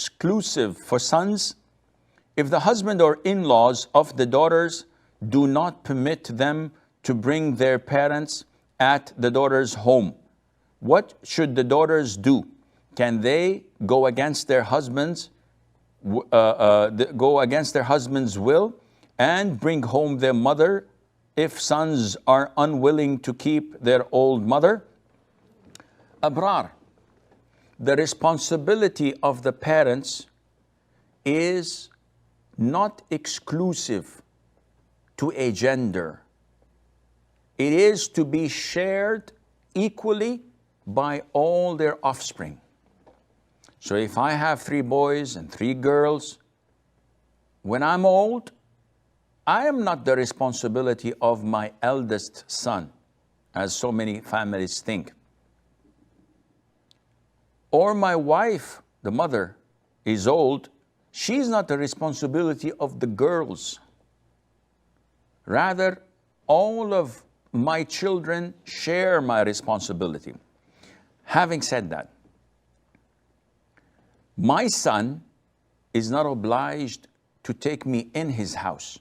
exclusive for sons if the husband or in-laws of the daughters do not permit them to bring their parents at the daughter's home. What should the daughters do? Can they go against their husband's will and bring home their mother if sons are unwilling to keep their old mother? Abrar, the responsibility of the parents is not exclusive to a gender. It is to be shared equally by all their offspring. So if I have 3 boys and 3 girls, when I'm old, I am not the responsibility of my eldest son, as so many families think. Or my wife, the mother, is old, she's not the responsibility of the girls. Rather, all of my children share my responsibility. Having said that, my son is not obliged to take me in his house,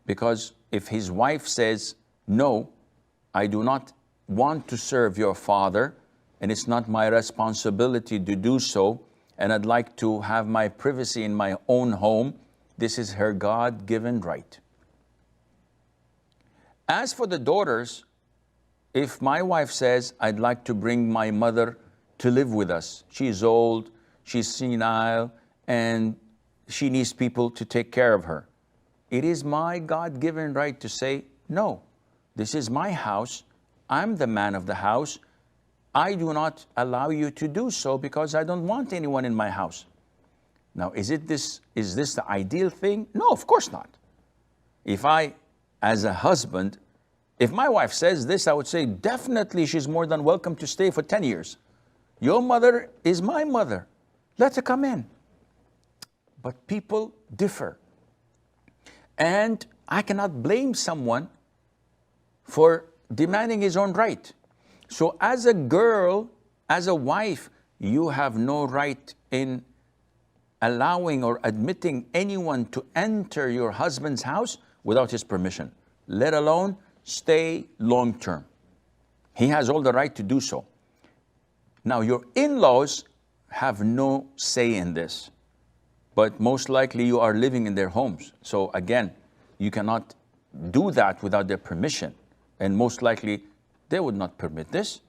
because if his wife says, no, I do not want to serve your father, and it's not my responsibility to do so, and I'd like to have my privacy in my own home, this is her God-given right. As for the daughters, if my wife says, I'd like to bring my mother to live with us, she's old, she's senile, and she needs people to take care of her, it is my God-given right to say, no, this is my house, I'm the man of the house, I do not allow you to do so because I don't want anyone in my house. Now, is this the ideal thing? No, of course not. If I, as a husband, if my wife says this, I would say, definitely she's more than welcome to stay for 10 years. Your mother is my mother. Let her come in. But people differ. And I cannot blame someone for demanding his own right. So as a girl, as a wife, you have no right in allowing or admitting anyone to enter your husband's house without his permission, let alone stay long term. He has all the right to do so. Now, your in-laws have no say in this, but most likely you are living in their homes. So again, you cannot do that without their permission. And most likely, they would not permit this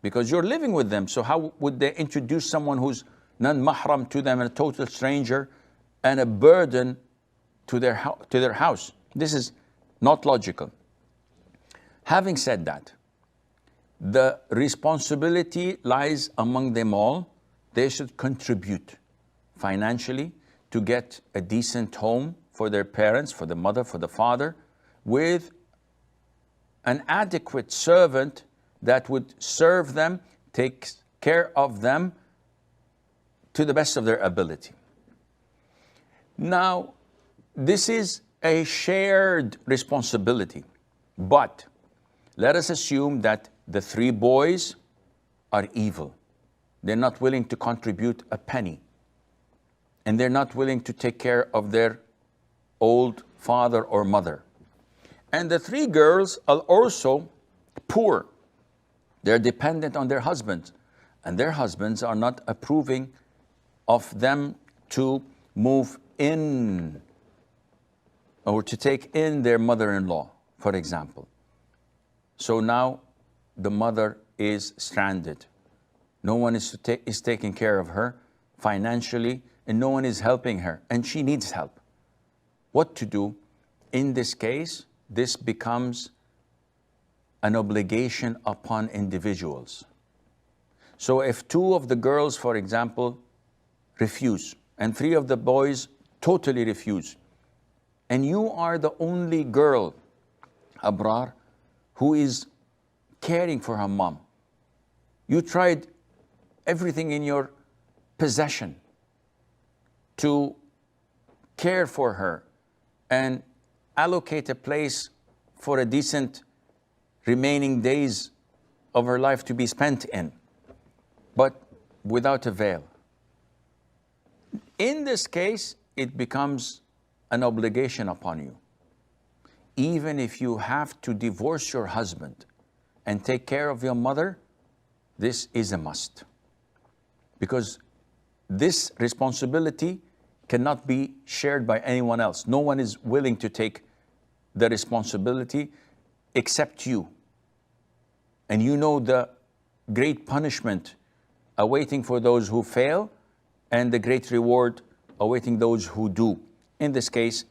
because you're living with them. So how would they introduce someone who's non-mahram to them and a total stranger and a burden to their house? This is not logical. Having said that, the responsibility lies among them all. They should contribute financially to get a decent home for their parents, for the mother, for the father, with an adequate servant that would serve them, take care of them to the best of their ability. Now, this is a shared responsibility, but let us assume that the 3 boys are evil. They're not willing to contribute a penny, and they're not willing to take care of their old father or mother. And the 3 girls are also poor. They're dependent on their husbands, and their husbands are not approving of them to move in or to take in their mother-in-law, for example. So now the mother is stranded. No one is taking care of her financially, and no one is helping her, and she needs help. What to do? In this case, this becomes an obligation upon individuals. So if 2 of the girls, for example, refuse, and 3 of the boys totally refuse, and you are the only girl, Abrar, who is caring for her mom, you tried everything in your possession to care for her and allocate a place for a decent remaining days of her life to be spent in, but without avail. In this case, it becomes an obligation upon you. Even if you have to divorce your husband and take care of your mother, this is a must. Because this responsibility cannot be shared by anyone else. No one is willing to take the responsibility except you. And you know the great punishment awaiting for those who fail and the great reward awaiting those who do. In this case,